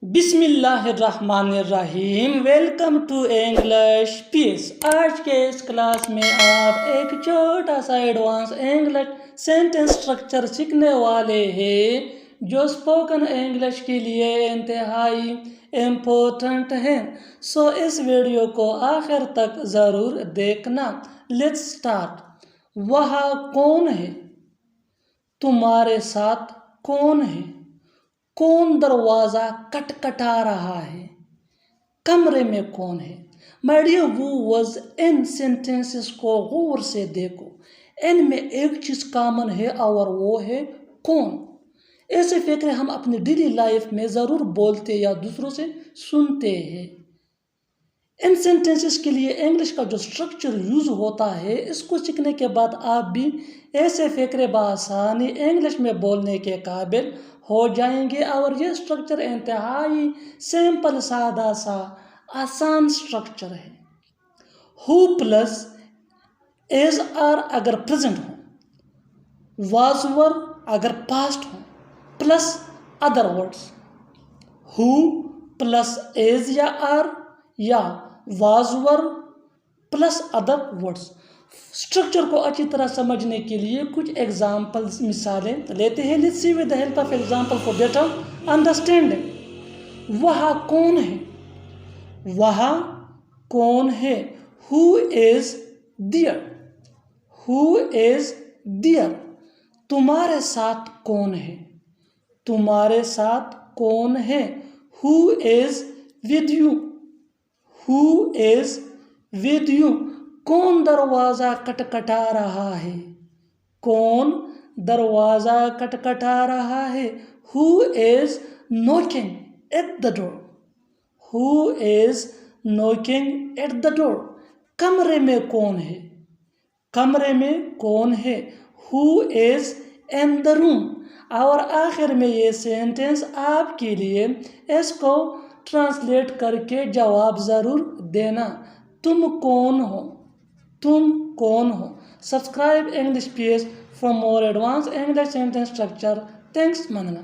بسم اللہ الرحمن الرحیم، ویلکم ٹو انگلش پیس۔ آج کے اس کلاس میں آپ ایک چھوٹا سا ایڈوانس انگلش سینٹنس اسٹرکچر سیکھنے والے ہیں جو اسپوکن انگلش کے لیے انتہائی امپورٹنٹ ہیں۔ سو اس ویڈیو کو آخر تک ضرور دیکھنا۔ Let's start. وہاں کون ہے؟ تمہارے ساتھ کون ہے؟ کون دروازہ کٹکھٹا رہا ہے؟ کمرے میں کون ہے؟ My dear viewers, in sentences کو غور سے دیکھو۔ ان میں ایک چیز کامن ہے اور وہ ہے کون۔ ایسے فقرے ہم اپنی ڈیلی لائف میں ضرور بولتے یا دوسروں سے سنتے ہیں۔ ان سینٹنسز کے لیے انگلش کا جو اسٹرکچر یوز ہوتا ہے، اس کو سیکھنے کے بعد آپ بھی ایسے فقرے بآسانی انگلش میں بولنے کے قابل ہو جائیں گے، اور یہ اسٹرکچر انتہائی سمپل، سادہ سا آسان اسٹرکچر ہے۔ ہو پلس ایز آر اگر پریزنٹ ہو، واز ور اگر پاسٹ ہو، پلس ادر ورڈس۔ ہو پلس ایز یا آر یا was were plus other words. Structure کو اچھی طرح سمجھنے کے لیے کچھ ایگزامپلس، مثالیں لیتے ہیں۔ Let's see with the help of example for better understanding. وہاں کون ہے؟ وہاں کون ہے؟ Who is there? Who is there? تمہارے ساتھ کون ہے؟ تمہارے ساتھ کون ہے؟ Who is with you? Who is with you? کون دروازہ کٹکھٹا رہا ہے؟ کون دروازہ کٹکھٹا رہا ہے؟ Who is knocking at the door? Who is knocking at the door? کمرے میں کون ہے؟ کمرے میں کون ہے؟ Who is in the room? اور آخر میں یہ سینٹنس آپ کے لیے، اس کو ٹرانسلیٹ کر کے جواب ضرور دینا۔ تم کون ہو؟ تم کون ہو؟ Subscribe English pace for more advance English sentence structure. Thanks مننا۔